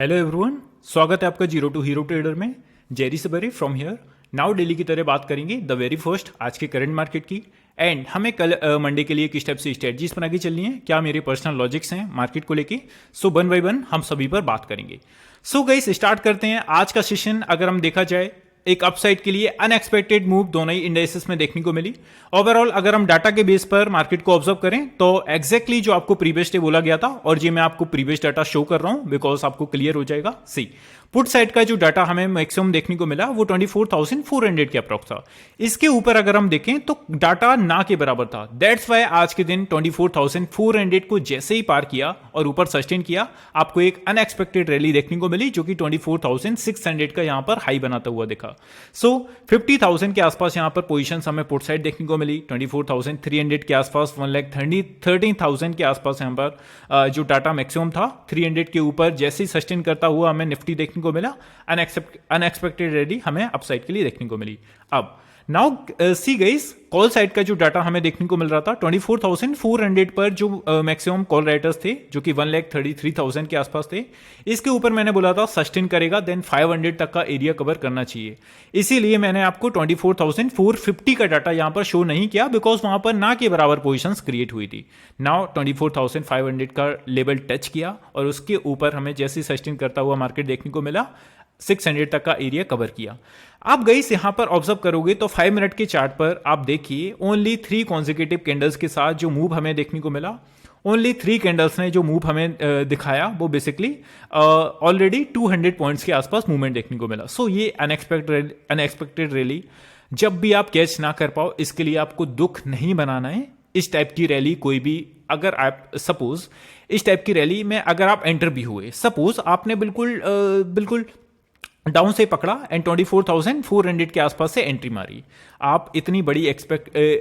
Hello everyone, स्वागत है आपका जीरो टू हीरो ट्रेडर में। Jerry Sabri from here. Now daily की तरह बात करेंगे द वेरी फर्स्ट आज के करंट मार्केट की एंड हमें कल मंडे के लिए किस टाइप से स्ट्रेटजीज बना के चलनी है, क्या मेरे पर्सनल लॉजिक्स हैं मार्केट को लेके। सो वन बाय वन हम सभी पर बात करेंगे। सो गाइस स्टार्ट करते हैं आज का सेशन। अगर हम देखा जाए एक अपसाइड के लिए अनएक्सपेक्टेड मूव दोनों ही इंडाइसेस में देखने को मिली। ओवरऑल अगर हम डाटा के बेस पर मार्केट को ऑब्जर्व करें तो एग्जैक्टली जो आपको प्रीवियस डे बोला गया था, और ये मैं आपको प्रीवियस डाटा शो कर रहा हूं बिकॉज आपको क्लियर हो जाएगा। सी पुट साइड का जो डाटा हमें मैक्सिमम देखने को मिला वो 24,400 के अप्रॉक्स था। इसके ऊपर अगर हम देखें तो डाटा ना के बराबर था। दैट्स वाई आज के दिन 24,400 को जैसे ही पार किया और ऊपर सस्टेन किया, आपको एक अनएक्सपेक्टेड रैली देखने को मिली जो कि 24,600 का यहां पर हाई बनाता हुआ दिखा। सो 50,000 के आसपास यहां पर पोजीशन हमें पुट साइड देखने को मिली। 24,300 के आसपास 1,13,000 के आसपास यहां पर जो डाटा मैक्सिमम था 300 के ऊपर जैसे ही सस्टेन करता हुआ हमें निफ्टी देखने को मिला। अनएक्सपेक्टेड रैली हमें अपसाइड के लिए देखने को मिली। अब now see guys, call side का जो डाटा हमें देखने को मिल रहा था 24,400 पर जो मैक्सिमम कॉल राइटर्स थे जो कि 1,33,000 के आसपास थे, इसके ऊपर मैंने बोला था सस्टेन करेगा देन 500 तक का एरिया कवर करना चाहिए। इसीलिए मैंने आपको 24,450 का डाटा यहां पर शो नहीं किया बिकॉज वहां पर ना के बराबर पोजीशंस क्रिएट हुई थी। नाउ 24,500 का लेवल टच किया और उसके ऊपर हमें जैसे सस्टेन करता हुआ मार्केट देखने को मिला, 600 तक का एरिया कवर किया। आप गाइस यहां पर ऑब्जर्व करोगे तो 5 मिनट के चार्ट पर आप देखिए ओनली 3 कॉन्जिक्यूटिव कैंडल्स के साथ जो मूव हमें देखने को मिला, ओनली 3 कैंडल्स ने जो मूव हमें दिखाया वो बेसिकली ऑलरेडी 200 पॉइंट्स के आसपास मूवमेंट देखने को मिला। सो ये अनएक्सपेक्टेड रैली जब भी आप कैच ना कर पाओ, इसके लिए आपको दुख नहीं बनाना है। इस टाइप की रैली कोई भी, अगर आप सपोज इस टाइप की रैली में अगर आप एंटर भी हुए, सपोज आपने बिल्कुल डाउन से पकड़ा एंड 24,400 के आसपास से एंट्री मारी, आप इतनी बड़ी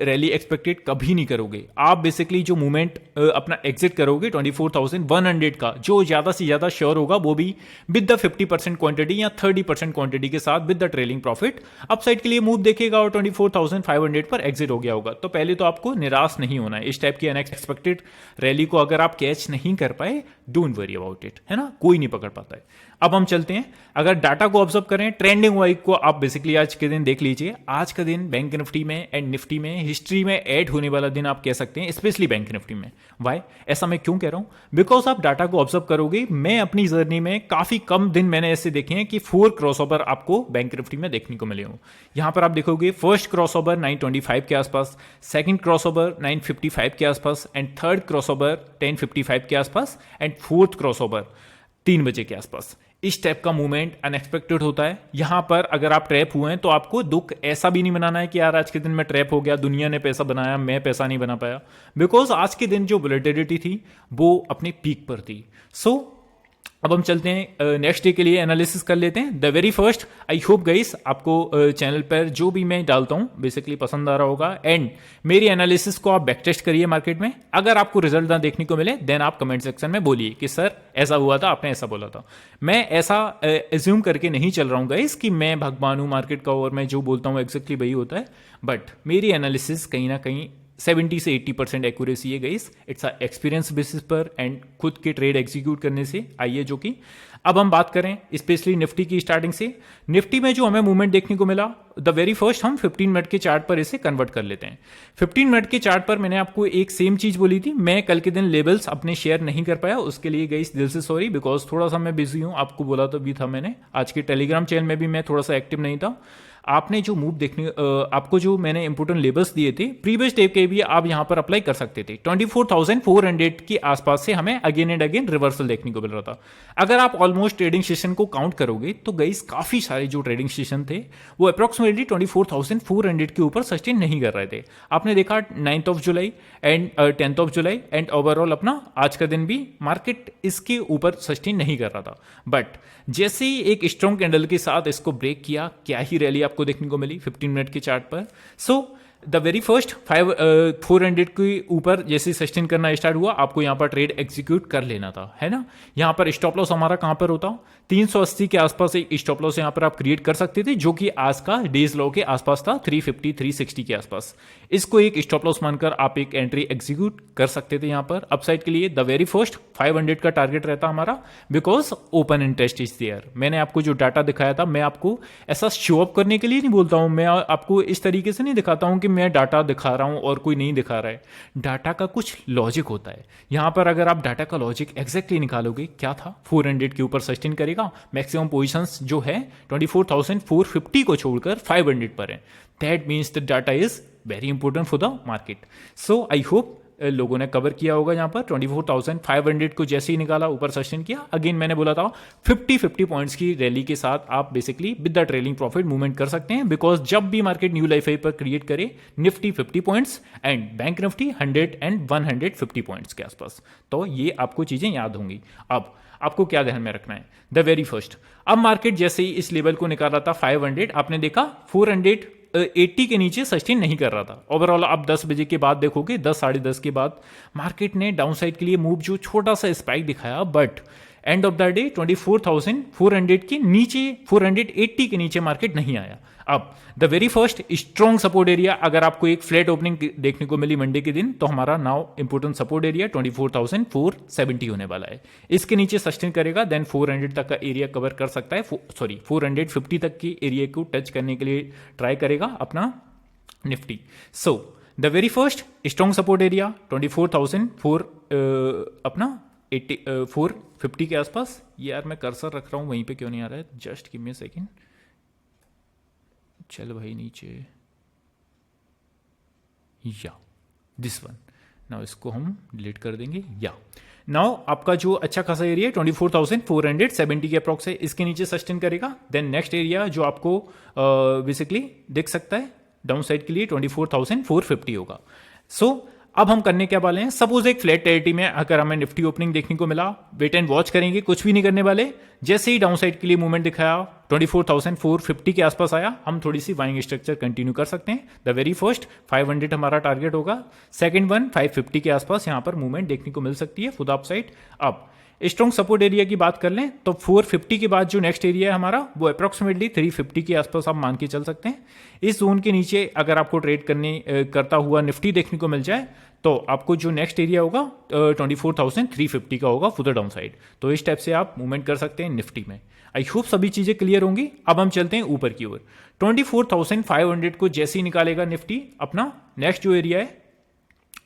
रैली एक्सपेक्टेड कभी नहीं करोगे। आप बेसिकली जो मूवमेंट अपना एग्जिट करोगे 24,100 का, जो ज्यादा से ज्यादा श्योर होगा वो भी विद द 50% क्वांटिटी या 30% क्वांटिटी के साथ with the trailing profit upside के लिए मूव देखेगा और 24,500 पर एग्जिट हो गया होगा। तो पहले तो आपको निराश नहीं होना है। इस टाइप की अनएक्सपेक्टेड रैली को अगर आप कैच नहीं कर पाए, डोंट वरी अबाउट इट, है ना, कोई नहीं पकड़ पाता है। अब हम चलते हैं, अगर डाटा को ऑब्जर्व करें, ट्रेंडिंग वाइज को आप बेसिकली आज के दिन देख लीजिए। आज का दिन बैंक निफ्टी में एंड निफ्टी में हिस्ट्री में ऐड होने वाला दिन आप कह सकते हैं, स्पेशली बैंक निफ्टी में। वाई ऐसा मैं क्यों कह रहा हूं? बिकॉज आप डाटा को ऑब्जर्व करोगे, मैं अपनी जर्नी में काफी कम दिन मैंने ऐसे देखे हैं कि 4 क्रॉसओवर आपको बैंक निफ्टी में देखने को मिले हो। यहां पर आप देखोगे फर्स्ट क्रॉसओवर 925 के आसपास, सेकंड क्रॉसओवर 955 के आसपास एंड थर्ड क्रॉसओवर 1055 के आसपास एंड फोर्थ क्रॉसओवर 3 बजे के आसपास। इस टाइप का मूवमेंट अनएक्सपेक्टेड होता है। यहां पर अगर आप ट्रैप हुए हैं तो आपको दुख ऐसा भी नहीं मनाना है कि यार आज के दिन मैं ट्रैप हो गया, दुनिया ने पैसा बनाया, मैं पैसा नहीं बना पाया, बिकॉज आज के दिन जो वोलेटिलिटी थी वो अपने पीक पर थी। सो अब हम चलते हैं नेक्स्ट डे के लिए एनालिसिस कर लेते हैं। The very first, I hope guys आपको चैनल पर जो भी मैं डालता हूं बेसिकली पसंद आ रहा होगा एंड मेरी एनालिसिस को आप बैक टेस्ट करिए मार्केट में। अगर आपको रिजल्ट ना देखने को मिले देन आप कमेंट सेक्शन में बोलिए कि सर ऐसा हुआ था, आपने ऐसा बोला था। मैं ऐसा एज्यूम करके नहीं चल रहा हूँ गाइस कि मैं भगवान हूँ मार्केट का और मैं जो बोलता हूँ एक्जैक्टली वही होता है, बट मेरी एनालिसिस कहीं ना कहीं 70 से 80% एक्यूरेसी है गाइस। इट्स एक्सपीरियंस बेसिस पर एंड खुद के ट्रेड एग्जीक्यूट करने से आई है। जो कि अब हम बात करें स्पेशली निफ्टी की स्टार्टिंग से, निफ्टी में जो हमें मूवमेंट देखने को मिला, द वेरी फर्स्ट हम 15 मिनट के चार्ट पर इसे कन्वर्ट कर लेते हैं। 15 मिनट के चार्ट पर मैंने आपको एक सेम चीज बोली थी, मैं कल के दिन लेवल्स अपने शेयर नहीं कर पाया, उसके लिए गाइस दिल से सॉरी, बिकॉज थोड़ा सा मैं बिजी हूं। आपको बोला तो भी था मैंने, आज के टेलीग्राम चैनल में भी मैं थोड़ा सा एक्टिव नहीं था। आपने जो मूव देखने आपको जो मैंने इंपोर्टेंट लेवल्स दिए थे प्रीवियस डे के भी आप यहां पर अप्लाई कर सकते थे। 24,400 के आसपास से हमें अगेन एंड अगेन रिवर्सल देखने को मिल रहा था। अगर आप ऑलमोस्ट ट्रेडिंग सेशन को काउंट करोगे तो गाइस काफी सारे जो ट्रेडिंग सेशन थे वो अप्रोक्सीमेटली 24,400 के ऊपर सस्टेन नहीं कर रहे थे। आपने देखा 9th of July and 10th of July and overall अपना आज का दिन भी मार्केट इसके ऊपर सस्टेन नहीं कर रहा था। बट जैसे ही एक स्ट्रॉन्ग कैंडल के साथ इसको ब्रेक किया, क्या ही रैली आपको देखने को मिली 15 मिनट के चार्ट पर। सो द वेरी फर्स्ट 400 के ऊपर जैसे सस्टेन करना स्टार्ट हुआ, आपको यहाँ पर ट्रेड एग्जीक्यूट कर लेना था, है ना। यहाँ पर स्टॉप लॉस हमारा कहाँ पर होता, 380 के आसपास एक स्टॉप लॉस यहाँ पर आप क्रिएट कर सकते थे, जो कि आज का डेज लो के आसपास था, 350 360 के आसपास। इसको एक स्टॉप लॉस मानकर आप एक एंट्री एग्जीक्यूट कर सकते थे यहाँ पर अपसाइड के लिए। द वेरी फर्स्ट 500 का टारगेट रहता हमारा, because open interest is there. मैंने आपको जो डाटा दिखाया था, मैं आपको ऐसा शो अप करने के लिए नहीं बोलता हूँ, मैं आपको इस तरीके से नहीं दिखाता हूँ कि मैं डाटा दिखा रहा हूँ और कोई नहीं दिखा रहा है। डाटा का कुछ लॉजिक होता है यहाँ पर। अगर आप डाटा का लॉजिक एग्जैक्टली निकालोगे, क्या था, 400 के ऊपर सस्टेन करेगा, मैक्सिमम पोजीशंस जो है 24,450 को छोड़कर 500 पर है। That means the data is very important for the market. So I hope लोगों ने कवर किया होगा। यहाँ पर 24,500 को जैसे ही निकाला, ऊपर सस्टेन किया, अगेन मैंने बोला था 50 पॉइंट्स की रैली के साथ आप basically with the trailing profit movement कर सकते हैं, बिकॉज जब भी मार्केट न्यू लाइफ हाई पर क्रिएट करे, Nifty 50 points and bank Nifty 100 and 150 points के आसपास, तो ये आपको चीजें याद होंगी। अब आपको क्या ध्यान में रखना है, द वेरी फर्स्ट, अब मार्केट जैसे ही इस लेवल को निकाला था 500, आपने देखा 480 के नीचे सस्टेन नहीं कर रहा था। ओवरऑल आप 10 बजे के बाद देखोगे, 10 साढ़े 10 के बाद मार्केट ने डाउन साइड के लिए मूव जो छोटा सा स्पाइक दिखाया, but end of the day 24,400 के नीचे, 480 के नीचे मार्केट नहीं आया। अब the very first strong support area, अगर आपको एक फ्लैट ओपनिंग देखने को मिली मंडे के दिन, तो हमारा नाउ इंपोर्टेंट सपोर्ट एरिया 24,470 होने वाला है। इसके नीचे सस्टेन करेगा, देन 400 तक का एरिया कवर कर सकता है, 450 तक की एरिया को टच करने के लिए ट्राई करेगा अपना Nifty. So the very first strong support area 24,400 अपना 450 के आसपास। यार मैं कर्सर रख रहा हूं, वहीं पे क्यों नहीं आ रहा है, just give me a second. चल भाई नीचे, या दिस वन, नाउ इसको हम डिलीट कर देंगे। या नाउ आपका जो अच्छा खासा एरिया 24,470 के अप्रॉक्स है, इसके नीचे सस्टेन करेगा, देन नेक्स्ट एरिया जो आपको बेसिकली दिख सकता है डाउन साइड के लिए 24,450 होगा। सो अब हम करने क्या वाले हैं, सपोज एक फ्लैट टेरिटरी में अगर हमें निफ्टी ओपनिंग देखने को मिला, वेट एंड वॉच करेंगे, कुछ भी नहीं करने वाले। जैसे ही डाउन साइड के लिए मूवमेंट दिखाया, 24,450 के आसपास आया, हम थोड़ी सी बाइंग स्ट्रक्चर कंटिन्यू कर सकते हैं। द वेरी फर्स्ट 500 हमारा टारगेट होगा, सेकंड वन 550 के आसपास यहां पर मूवमेंट देखने को मिल सकती है फुद अप साइड। अब स्ट्रॉन्ग सपोर्ट एरिया की बात कर लें तो 450 के बाद जो नेक्स्ट एरिया है हमारा, वो अप्रॉक्सीमेटली 350 के आसपास आप मान के चल सकते हैं। इस जोन के नीचे अगर आपको ट्रेड करता हुआ निफ्टी देखने को मिल जाए, तो आपको जो नेक्स्ट एरिया होगा 24,350 का होगा फुदर डाउन साइड। तो इस टाइप से आप मूवमेंट कर सकते हैं निफ्टी में। आई होप सभी चीजें क्लियर होंगी। अब हम चलते हैं ऊपर की ओर। 24,500 को जैसे ही निकालेगा निफ्टी, अपना नेक्स्ट जो एरिया है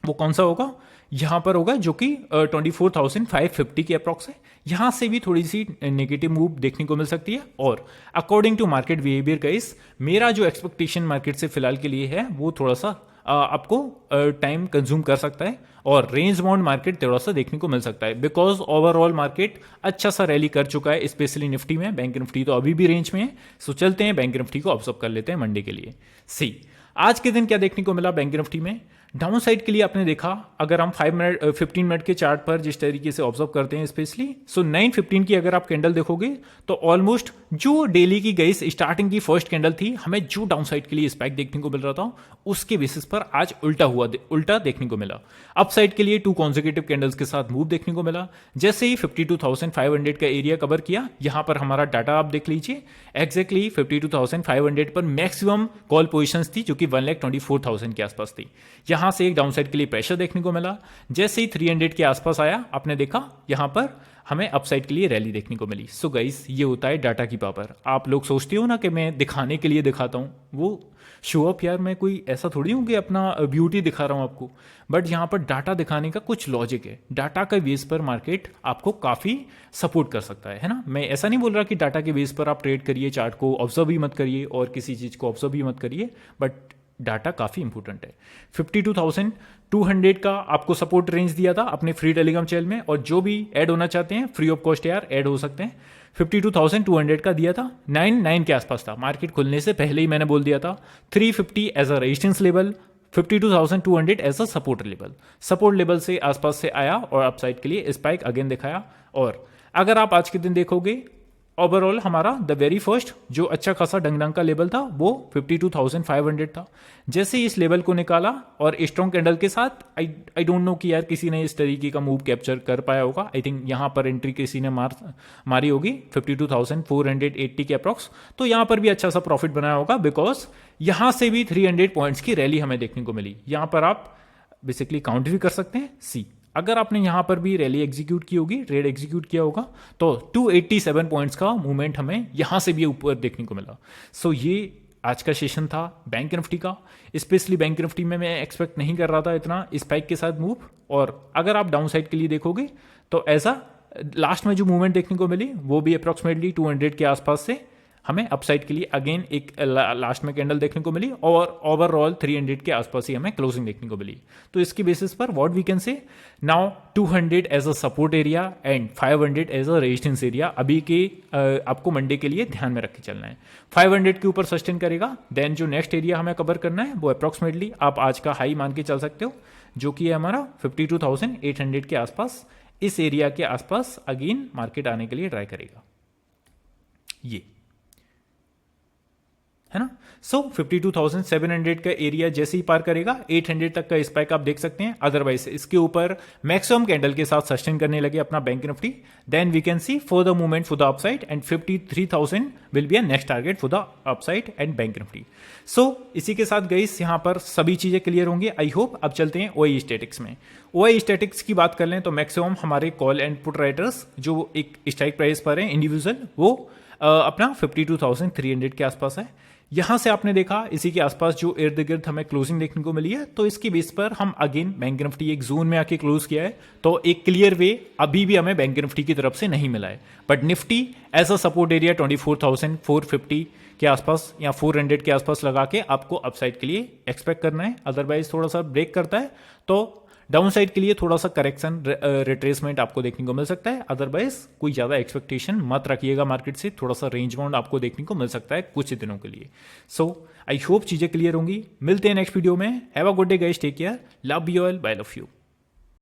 वो कौन सा होगा, यहां पर होगा, जो कि 24,550 के अप्रॉक्स है। यहां से भी थोड़ी सी नेगेटिव मूव देखने को मिल सकती है। और according to market behaviour guys, मेरा जो एक्सपेक्टेशन मार्केट से फिलहाल के लिए है वो थोड़ा सा आपको टाइम कंज्यूम कर सकता है, और रेंज बाउंड मार्केट थोड़ा सा देखने को मिल सकता है, बिकॉज ओवरऑल मार्केट अच्छा सा रैली कर चुका है, स्पेशली निफ्टी में। बैंक निफ्टी तो अभी भी रेंज में है। सो चलते हैं बैंक निफ्टी को ऑब्जर्व कर लेते हैं मंडे के लिए। सी आज के दिन क्या देखने को मिला बैंक निफ्टी में, डाउन साइड के लिए आपने देखा, अगर हम 15 मिनट के चार्ट पर जिस तरीके से ऑब्जर्व करते हैं स्पेशली, सो 9:15 की अगर आप कैंडल देखोगे तो ऑलमोस्ट जो डेली की गई स्टार्टिंग की फर्स्ट कैंडल थी, हमें जो डाउन साइड के लिए स्पाइक देखने को मिल रहा था, उसके बेसिस पर आज उल्टा देखने को मिला। अप साइड के लिए 2 कॉन्सेक्यूटिव कैंडल्स के साथ मूव देखने को मिला। जैसे ही 52,500 का एरिया कवर किया, यहां पर हमारा डाटा आप देख लीजिए, एग्जैक्टली 52,500 पर मैक्सिमम कॉल पोजिशंस थी, जो कि 1,24,000 के आसपास थी। यहां से एक डाउनसाइड के लिए प्रेशर देखने को मिला। जैसे ही 300 के आसपास आया, आपने देखा यहां पर हमें अपसाइड के लिए रैली देखने को मिली। सो गाइस, ये होता है डाटा की पावर। आप लोग सोचते हो ना कि मैं दिखाने के लिए दिखाता हूं, वो शो अप, यार मैं कोई ऐसा थोड़ी हूं कि अपना ब्यूटी दिखा रहा हूं आपको, बट यहां पर डाटा दिखाने का कुछ लॉजिक है। डाटा का बेस पर मार्केट आपको काफी सपोर्ट कर सकता है ना। मैं ऐसा नहीं बोल रहा कि डाटा के बेस पर आप ट्रेड करिए, चार्ट को ऑब्जर्व ही मत करिए और किसी चीज को ऑब्जर्व ही मत करिए, बट डाटा काफी इंपॉर्टेंट है। 52,200 का आपको सपोर्ट रेंज दिया था अपने फ्री टेलीग्राम चैनल में, और जो भी ऐड होना चाहते हैं फ्री ऑफ कॉस्ट यार ऐड हो सकते हैं। 52,200 का दिया था, 9 के आसपास था, मार्केट खुलने से पहले ही मैंने बोल दिया था। 350 as a resistance level, 52,200 as a support level. Support level से आसपास से आया और अपसाइड के लिए स्पाइक अगेन दिखाया। और अगर आप आज के दिन देखोगे ओवरऑल हमारा द वेरी फर्स्ट जो अच्छा खासा डंग का लेवल था वो 52,500 था। जैसे इस लेवल को निकाला और स्ट्रॉन्ग कैंडल के साथ आई डोंट नो कि यार किसी ने इस तरीके का मूव कैप्चर कर पाया होगा। आई थिंक यहाँ पर एंट्री किसी ने मारी होगी 52,480 के अप्रॉक्स, तो यहाँ पर भी अच्छा सा प्रॉफिट बनाया होगा बिकॉज यहाँ से भी 300 पॉइंट्स की रैली हमें देखने को मिली। यहाँ पर आप बेसिकली काउंट भी कर सकते हैं सी, अगर आपने यहां पर भी रैली एग्जीक्यूट की होगी, ट्रेड एग्जीक्यूट किया होगा, तो 287 पॉइंट्स का मूवमेंट हमें यहां से भी ऊपर देखने को मिला। सो ये आज का सेशन था बैंक निफ्टी का। स्पेशली बैंक निफ्टी में मैं एक्सपेक्ट नहीं कर रहा था इतना स्पाइक के साथ मूव, और अगर आप डाउन साइड के लिए देखोगे तो ऐसा लास्ट में जो मूवमेंट देखने को मिली वो भी अप्रॉक्सीमेटली 200 के आसपास से हमें अपसाइड के लिए अगेन एक लास्ट में कैंडल देखने को मिली, और ओवरऑल 300 के आसपास ही हमें क्लोजिंग देखने को मिली। तो इसकी बेसिस पर what we can say now 200 as a support area and 500 as a resistance area अभी के आपको मंडे के लिए ध्यान में रख के चलना है। 500 के ऊपर सस्टेन करेगा, देन जो नेक्स्ट एरिया हमें कवर करना है वो अप्रॉक्सीमेटली आप आज का हाई मान के चल सकते हो, जो कि है हमारा 52,800 के आसपास। इस एरिया के आसपास अगेन मार्केट आने के लिए ट्राई करेगा, ये है ना। सो 52,700 का एरिया जैसे ही पार करेगा 800 तक का स्पाइक आप देख सकते हैं। अदरवाइज इसके ऊपर मैक्सिमम कैंडल के साथ सस्टेन करने लगे अपना bank Nifty, then we can see for the movement for the upside and 53,000 will be a next target for the upside and bank Nifty. So इसी के साथ गाइस यहाँ पर सभी चीजें क्लियर होंगी आई होप। अब चलते हैं ओआई स्टैटिक्स में। ओआई स्टैटिक्स की बात कर लें तो मैक्सिमम हमारे कॉल एंड पुट राइटर्स जो एक स्ट्राइक प्राइस पर है इंडिविजुअल, वो अपना 52,300 के आसपास है। यहां से आपने देखा इसी के आसपास जो इर्द गिर्द हमें क्लोजिंग देखने को मिली है, तो इसकी बेस पर हम अगेन बैंक निफ्टी एक जोन में आके क्लोज किया है, तो एक क्लियर वे अभी भी हमें बैंक निफ्टी की तरफ से नहीं मिला है। But Nifty as a support area 24,450 के आसपास या 400 के आसपास लगा के आपको अपसाइड के लिए एक्सपेक्ट करना है। अदरवाइज थोड़ा सा ब्रेक करता है तो डाउन साइड के लिए थोड़ा सा करेक्शन रिट्रेसमेंट आपको देखने को मिल सकता है। अदरवाइज कोई ज़्यादा एक्सपेक्टेशन मत रखिएगा मार्केट से, थोड़ा सा रेंज बाउंड आपको देखने को मिल सकता है कुछ दिनों के लिए। सो आई होप चीज़ें क्लियर होंगी। मिलते हैं नेक्स्ट वीडियो में। Have a good day guys, take care, love you all, bye love you.